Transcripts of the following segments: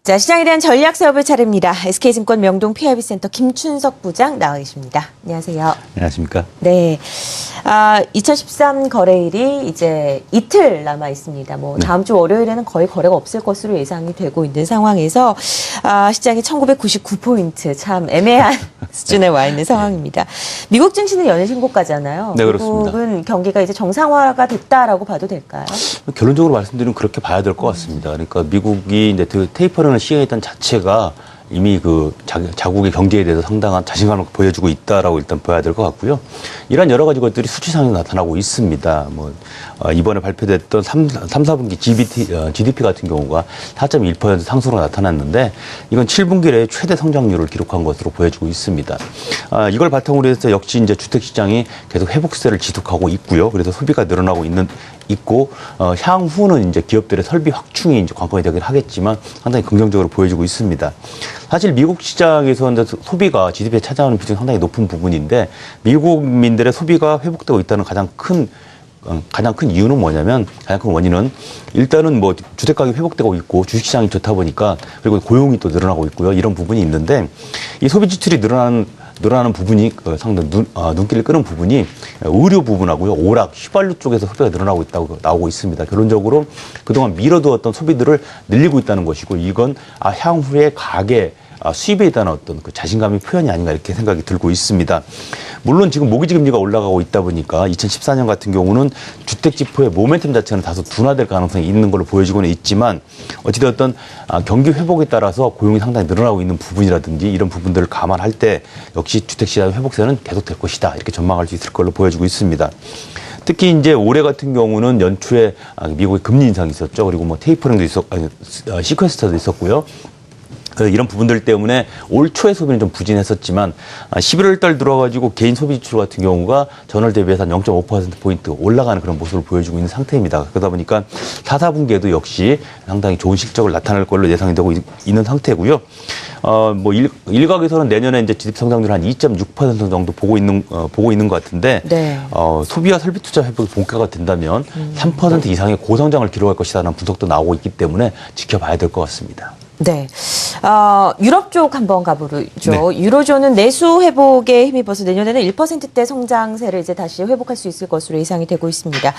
자, 시장에 대한 전략 수업을 차립니다. SK증권 명동 PIB센터 김춘석 부장 나와 계십니다. 안녕하세요. 안녕하십니까? 네. 2013 거래일이 이제 이틀 남아 있습니다. 다음 주 월요일에는 거의 거래가 없을 것으로 예상이 되고 있는 상황에서 시장이 1999포인트 참 애매한 수준에 와 있는 상황입니다. 미국 증시는 연일 신고가잖아요. 네, 그렇습니다. 미국은 경기가 이제 정상화가 됐다라고 봐도 될까요? 결론적으로 말씀드리면 그렇게 봐야 될 것 같습니다. 그러니까 미국이 이제 테이퍼링을 시행했던 자체가 이미 그 자국의 경제에 대해서 상당한 자신감을 보여주고 있다라고 일단 봐야 될 것 같고요. 이런 여러 가지 것들이 수치상에 나타나고 있습니다. 이번에 발표됐던 3, 4분기 GDP 같은 경우가 4.1% 상승으로 나타났는데 이건 7분기 내에 최대 성장률을 기록한 것으로 보여지고 있습니다. 이걸 바탕으로 해서 역시 이제 주택 시장이 계속 회복세를 지속하고 있고요. 그래서 소비가 늘어나고 있고 향후는 이제 기업들의 설비 확충이 이제 관건이 되긴 하겠지만 상당히 긍정적으로 보여지고 있습니다. 사실 미국 시장에서 이제 소비가 GDP에 차지하는 비중이 상당히 높은 부분인데 미국민들의 소비가 회복되고 있다는 가장 큰 이유는 뭐냐면 가장 큰 원인은 일단은 주택 가격이 회복되고 있고 주식시장이 좋다 보니까 그리고 고용이 또 늘어나고 있고요. 이런 부분이 있는데 이 소비 지출이 늘어나는 부분이 상당히 눈길을 끄는 부분이 의료 부분하고요. 오락, 휘발유 쪽에서 소비가 늘어나고 있다고 나오고 있습니다. 결론적으로 그동안 미뤄두었던 소비들을 늘리고 있다는 것이고 이건 향후에 가계 수입에 대한 어떤 그 자신감의 표현이 아닌가 이렇게 생각이 들고 있습니다. 물론 지금 모기지 금리가 올라가고 있다 보니까 2014년 같은 경우는 주택 지표의 모멘텀 자체는 다소 둔화될 가능성이 있는 걸로 보여지고는 있지만 어찌되었든 경기 회복에 따라서 고용이 상당히 늘어나고 있는 부분이라든지 이런 부분들을 감안할 때 역시 주택 시장 회복세는 계속될 것이다 이렇게 전망할 수 있을 걸로 보여지고 있습니다. 특히 이제 올해 같은 경우는 연초에 미국의 금리 인상이 있었죠. 그리고 테이퍼링도 시퀀스터도 있었고요. 이런 부분들 때문에 올 초에 소비는 좀 부진했었지만 11월 달 들어가지고 개인 소비 지출 같은 경우가 전월 대비해서 한 0.5%포인트 올라가는 그런 모습을 보여주고 있는 상태입니다. 그러다 보니까 4, 4분기에도 역시 상당히 좋은 실적을 나타낼 걸로 예상이 되고 있는 상태고요. 일각에서는 내년에 이제 GDP 성장률 한 2.6% 정도 보고 있는 것 같은데 네. 소비와 설비 투자 회복이 본격화가 된다면 3% 이상의 고성장을 기록할 것이라는 분석도 나오고 있기 때문에 지켜봐야 될 것 같습니다. 네. 유럽 쪽 한번 가보죠. 네. 유로존은 내수 회복에 힘입어서 내년에는 1%대 성장세를 이제 다시 회복할 수 있을 것으로 예상이 되고 있습니다.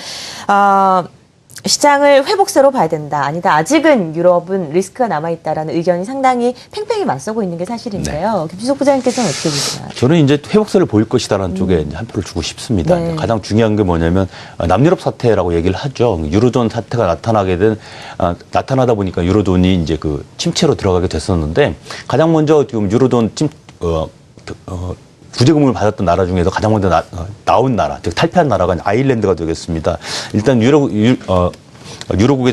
시장을 회복세로 봐야 된다. 아니다. 아직은 유럽은 리스크가 남아있다라는 의견이 상당히 팽팽히 맞서고 있는 게 사실인데요. 김준석 부장님께서는 어떻게 보시나요? 저는 이제 회복세를 보일 것이다라는 쪽에 이제 한 표를 주고 싶습니다. 네. 가장 중요한 게 뭐냐면 남유럽 사태라고 얘기를 하죠. 유로존 사태가 나타나다 보니까 유로존이 이제 그 침체로 들어가게 됐었는데 가장 먼저 지금 유로존 구제금을 받았던 나라 중에서 가장 먼저 나온 나라, 즉 탈피한 나라가 아일랜드가 되겠습니다. 일단 유로국의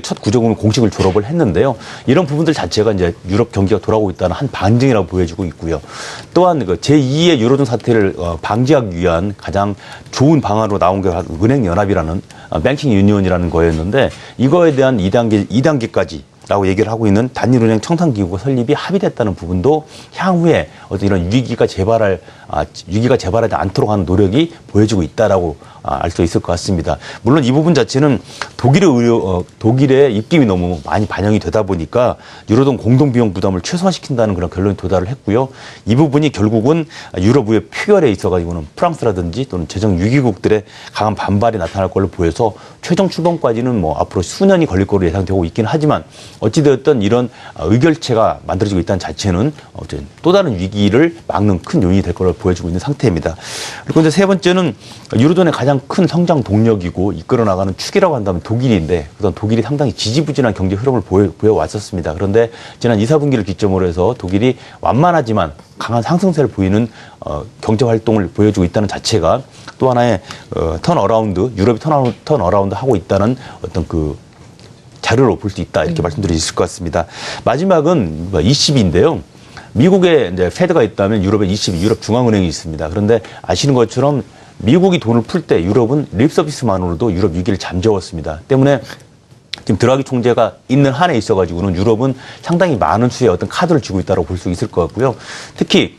첫 구제금을 공식을 졸업을 했는데요. 이런 부분들 자체가 이제 유럽 경기가 돌아오고 있다는 한 반증이라고 보여지고 있고요. 또한 그 제2의 유로존 사태를 방지하기 위한 가장 좋은 방안으로 나온 게 은행연합이라는 뱅킹 유니온이라는 거였는데 이거에 대한 2단계까지 라고 얘기를 하고 있는 단일은행 청산기구가 설립이 합의됐다는 부분도 향후에 어떤 이런 위기가 재발하지 않도록 하는 노력이 보여지고 있다라고 알 수 있을 것 같습니다. 물론 이 부분 자체는 독일의 입김이 너무 많이 반영이 되다 보니까 유로존 공동비용 부담을 최소화시킨다는 그런 결론에 도달을 했고요. 이 부분이 결국은 유럽의 표결에 있어가지고는 프랑스라든지 또는 재정 위기국들의 강한 반발이 나타날 걸로 보여서 최종 출범까지는 앞으로 수년이 걸릴 걸로 예상되고 있긴 하지만 어찌되었든 이런 의결체가 만들어지고 있다는 자체는 또 다른 위기를 막는 큰 요인이 될 걸로 보여지고 있는 상태입니다. 그리고 이제 세 번째는 유로존의 가장 큰 성장 동력이고 이끌어 나가는 축이라고 한다면 독일인데 그동안 독일이 상당히 지지부진한 경제 흐름을 보여왔었습니다. 그런데 지난 2, 4분기를 기점으로 해서 독일이 완만하지만 강한 상승세를 보이는 경제 활동을 보여주고 있다는 자체가 또 하나의 유럽이 턴어라운드 하고 있다는 어떤 그 자료로 볼 수 있다 이렇게 말씀드릴 수 있을 것 같습니다. 마지막은 ECB인데요. 미국에 이제 페드가 있다면 유럽에 ECB, 유럽 중앙은행이 있습니다. 그런데 아시는 것처럼 미국이 돈을 풀 때 유럽은 립서비스만으로도 유럽 위기를 잠재웠습니다. 때문에 지금 드라기 총재가 있는 한에 있어가지고는 유럽은 상당히 많은 수의 어떤 카드를 쥐고 있다고 볼 수 있을 것 같고요. 특히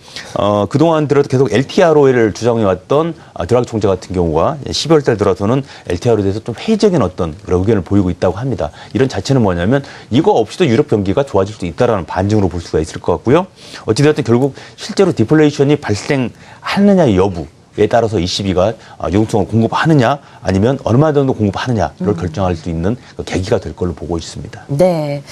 그동안 들어도 계속 LTRO를 주장해왔던 드라기 총재 같은 경우가 12월 달 들어서는 LTRO에 대해서 좀 회의적인 어떤 그런 의견을 보이고 있다고 합니다. 이런 자체는 뭐냐면 이거 없이도 유럽 경기가 좋아질 수 있다라는 반증으로 볼 수가 있을 것 같고요. 어찌되었든 결국 실제로 디플레이션이 발생하느냐의 여부에 따라서 ECB가 유동성을 공급하느냐 아니면 얼마 정도 공급하느냐를 결정할 수 있는 계기가 될 걸로 보고 있습니다. 네.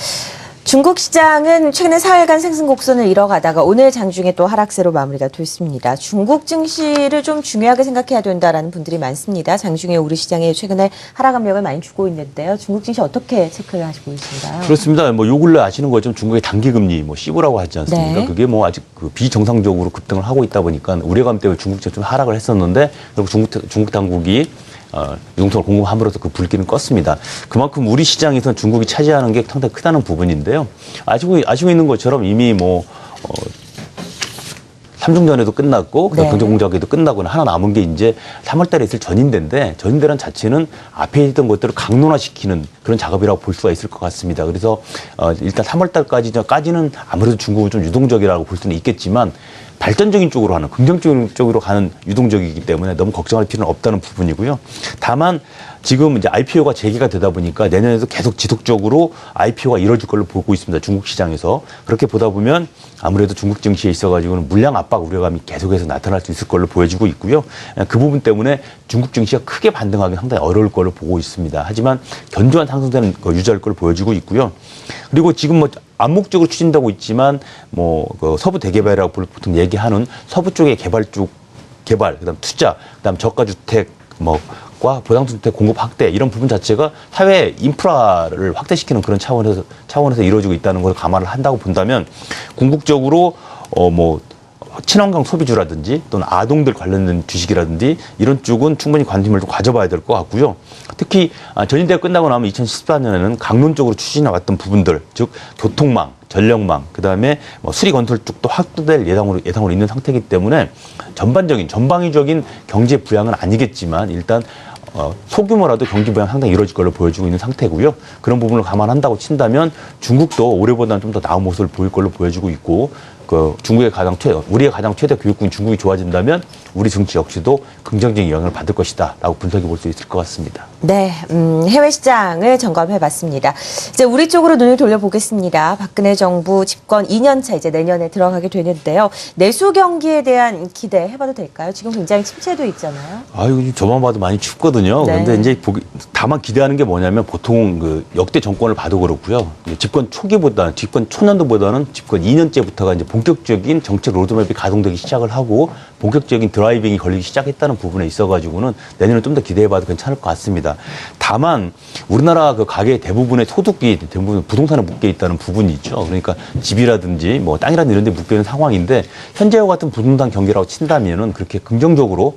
중국 시장은 최근에 4일간 상승 곡선을 이뤄가다가 오늘 장중에 또 하락세로 마무리가 됐습니다. 중국 증시를 좀 중요하게 생각해야 된다라는 분들이 많습니다. 장중에 우리 시장에 최근에 하락 압력을 많이 주고 있는데요. 중국 증시 어떻게 체크를 하시고 있습니까? 그렇습니다. 뭐 요 근래 아시는 것처럼 중국의 단기금리 뭐 시부라고 하지 않습니까? 네. 그게 뭐 아직 비정상적으로 급등을 하고 있다 보니까 우려감 때문에 중국 증시 좀 하락을 했었는데 결국 중국 당국이 유동성을 공급함으로써 그 불길은 껐습니다. 그만큼 우리 시장에서는 중국이 차지하는 게 상당히 크다는 부분인데요. 아시고 있는 것처럼 이미 3중전에도 끝났고 네. 경제공작에도 끝나고 하나 남은 게 이제 3월 달에 있을 전인대인데 전인대란 자체는 앞에 있던 것들을 강론화시키는 그런 작업이라고 볼 수가 있을 것 같습니다. 그래서 일단 3월 달까지는 아무래도 중국은 좀 유동적이라고 볼 수는 있겠지만 발전적인 쪽으로 하는 긍정적인 쪽으로 가는 유동적이기 때문에 너무 걱정할 필요는 없다는 부분이고요. 다만 지금 이제 IPO가 재개가 되다 보니까 내년에도 계속 지속적으로 IPO가 이뤄질 걸로 보고 있습니다. 중국 시장에서. 그렇게 보다 보면 아무래도 중국 증시에 있어가지고는 물량 압박 우려감이 계속해서 나타날 수 있을 걸로 보여지고 있고요. 그 부분 때문에 중국 증시가 크게 반등하기 상당히 어려울 걸로 보고 있습니다. 하지만 견조한 상승세는 유지할 걸로 보여지고 있고요. 그리고 지금 암묵적으로 추진되고 있지만 그 서부 대개발이라고 보통 얘기하는 서부 쪽의 개발, 그다음 투자, 그다음 저가 주택 과 보상주택 공급 확대 이런 부분 자체가 사회 인프라를 확대시키는 그런 차원에서 이루어지고 있다는 걸 감안을 한다고 본다면 궁극적으로 친환경 소비주라든지 또는 아동들 관련된 주식이라든지 이런 쪽은 충분히 관심을 좀 가져봐야 될 것 같고요. 특히 전인대가 끝나고 나면 2014년에는 강론적으로 추진해왔던 부분들, 즉 교통망, 전력망, 그다음에 수리 건설 쪽도 확대될 예상으로 있는 상태이기 때문에 전방위적인 경제 부양은 아니겠지만 일단 소규모라도 경기 부양 상당히 이루어질 걸로 보여지고 있는 상태고요. 그런 부분을 감안한다고 친다면 중국도 올해보다는 좀 더 나은 모습을 보일 걸로 보여지고 있고 우리의 가장 최대 교육국인 중국이 좋아진다면 우리 정치 역시도 긍정적인 영향을 받을 것이다라고 분석해 볼 수 있을 것 같습니다. 네, 해외 시장을 점검해봤습니다. 이제 우리 쪽으로 눈을 돌려보겠습니다. 박근혜 정부 집권 2년차 이제 내년에 들어가게 되는데요. 내수 경기에 대한 기대 해봐도 될까요? 지금 굉장히 침체도 있잖아요. 아유, 저만 봐도 많이 춥거든요. 네. 그런데 이제 다만 기대하는 게 뭐냐면 보통 역대 정권을 봐도 그렇고요. 집권 초년도보다는 집권 2년째부터가 이제 본격적인 정책 로드맵이 가동되기 시작을 하고 본격적인 드라이빙이 걸리기 시작했다는 부분에 있어가지고는 내년에 좀 더 기대해봐도 괜찮을 것 같습니다. 다만 우리나라 그 가계 대부분의 소득이 대부분 부동산에 묶여 있다는 부분이 있죠. 그러니까 집이라든지 땅이라든지 이런 데 묶여 있는 상황인데 현재와 같은 부동산 경기라고 친다면은 그렇게 긍정적으로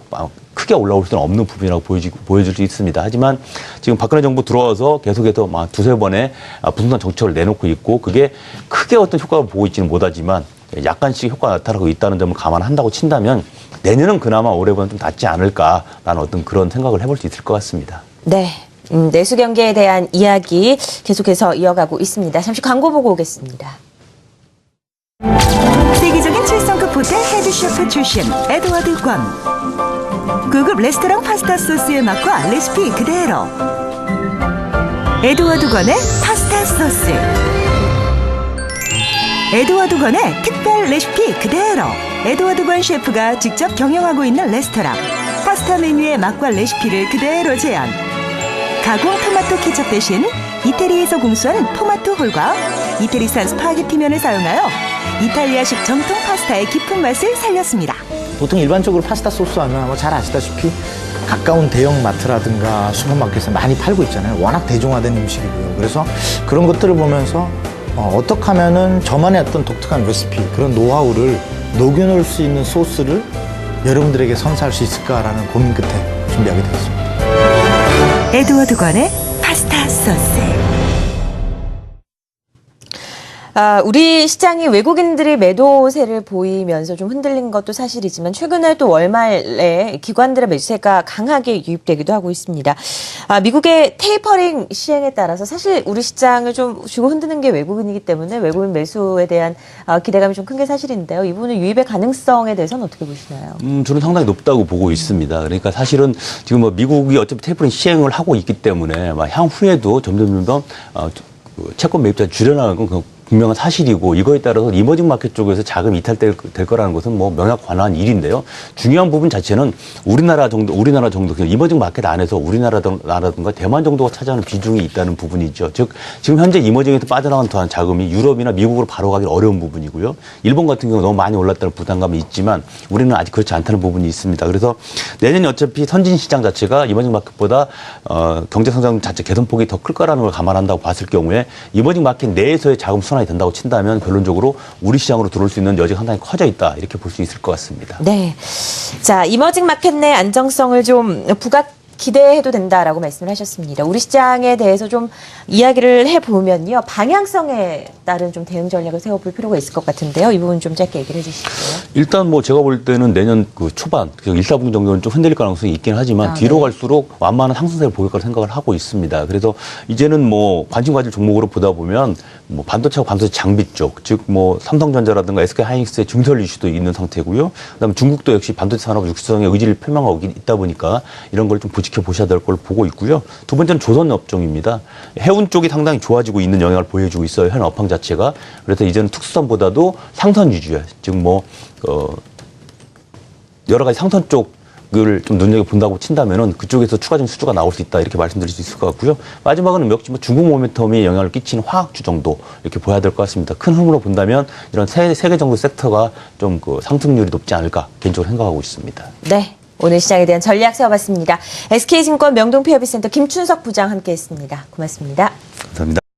크게 올라올 수는 없는 부분이라고 보여질 수 있습니다. 하지만 지금 박근혜 정부 들어와서 계속해서 두세 번의 부동산 정책을 내놓고 있고 그게 크게 어떤 효과를 보고 있지는 못하지만 약간씩 효과가 나타나고 있다는 점을 감안한다고 친다면 내년은 그나마 올해보다는 좀 낫지 않을까라는 어떤 그런 생각을 해볼 수 있을 것 같습니다. 네, 내수 경기에 대한 이야기 계속해서 이어가고 있습니다. 잠시 광고 보고 오겠습니다. 세계적인 7성급 호텔 헤드셰프 출신 에드워드 권. 고급 레스토랑 파스타 소스의 맛과 레시피 그대로. 에드워드 권의 파스타 소스. 에드워드 권의 특별 레시피 그대로. 에드워드 권 셰프가 직접 경영하고 있는 레스토랑. 파스타 메뉴의 맛과 레시피를 그대로 재현. 가공 토마토 케첩 대신 이태리에서 공수한 토마토 홀과 이태리산 스파게티면을 사용하여 이탈리아식 정통 파스타의 깊은 맛을 살렸습니다. 보통 일반적으로 파스타 소스 하면 잘 아시다시피 가까운 대형 마트라든가 슈퍼마켓에서 많이 팔고 있잖아요. 워낙 대중화된 음식이고요. 그래서 그런 것들을 보면서 어떻게 하면은 저만의 어떤 독특한 레시피, 그런 노하우를 녹여놓을 수 있는 소스를 여러분들에게 선사할 수 있을까라는 고민 끝에 준비하게 되었습니다. 에드워드 권의 파스타 소스. 우리 시장이 외국인들이 매도세를 보이면서 좀 흔들린 것도 사실이지만 최근에 또 월말에 기관들의 매수세가 강하게 유입되기도 하고 있습니다. 미국의 테이퍼링 시행에 따라서 사실 우리 시장을 좀 쥐고 흔드는 게 외국인이기 때문에 외국인 매수에 대한 기대감이 좀 큰 게 사실인데요. 이 부분은 유입의 가능성에 대해서는 어떻게 보시나요? 저는 상당히 높다고 보고 있습니다. 그러니까 사실은 지금 뭐 미국이 어차피 테이퍼링 시행을 하고 있기 때문에 향후에도 점점 채권 매입자 줄여나가는 건 분명한 사실이고 이거에 따라서 이머징 마켓 쪽에서 자금 이탈될 거라는 것은 뭐 명확한 일인데요. 중요한 부분 자체는 우리나라 정도 그냥 이머징 마켓 안에서 우리나라든가 대만 정도가 차지하는 비중이 있다는 부분이죠. 즉 지금 현재 이머징에서 빠져나간 자금이 유럽이나 미국으로 바로 가기 어려운 부분이고요. 일본 같은 경우 너무 많이 올랐다는 부담감이 있지만 우리는 아직 그렇지 않다는 부분이 있습니다. 그래서 내년에 어차피 선진 시장 자체가 이머징 마켓보다 경제 성장 자체 개선폭이 더 클 거라는 걸 감안한다고 봤을 경우에 이머징 마켓 내에서의 자금 순환이 된다고 친다면 결론적으로 우리 시장으로 들어올 수 있는 여지가 상당히 커져 있다 이렇게 볼 수 있을 것 같습니다. 네. 자, 이머징 마켓 내 안정성을 좀 기대해도 된다라고 말씀을 하셨습니다. 우리 시장에 대해서 좀 이야기를 해보면요. 방향성에 따른 좀 대응 전략을 세워볼 필요가 있을 것 같은데요. 이 부분 좀 짧게 얘기를 해주시죠. 일단 뭐 제가 볼 때는 내년 초반, 1, 4분기 정도는 좀 흔들릴 가능성이 있긴 하지만 뒤로 갈수록 완만한 상승세를 보일 거라 생각을 하고 있습니다. 그래서 이제는 뭐 관심 가질 종목으로 보다 보면 뭐 반도체하고 반도체 장비 쪽, 즉 뭐 삼성전자라든가 SK 하이닉스의 증설 이슈도 있는 상태고요. 그다음에 중국도 역시 반도체 산업 육성의 의지를 표명하고 있다 보니까 이런 걸 좀 지켜보셔야 될 걸 보고 있고요. 두 번째는 조선 업종입니다. 해운 쪽이 상당히 좋아지고 있는 영향을 보여주고 있어요. 현 업황 자체가. 그래서 이제는 특수선보다도 상선 위주의, 즉 여러 가지 상선 쪽을 좀 눈여겨본다고 친다면은 그쪽에서 추가적인 수주가 나올 수 있다 이렇게 말씀드릴 수 있을 것 같고요. 마지막은 역시 중국 모멘텀이 영향을 끼치는 화학주 정도 이렇게 보야 될 것 같습니다. 큰 흐름으로 본다면 이런 세 개 정도 섹터가 좀 상승률이 높지 않을까 개인적으로 생각하고 있습니다. 네. 오늘 시장에 대한 전략 세워봤습니다. SK증권 명동피어비센터 김춘석 부장 함께했습니다. 고맙습니다.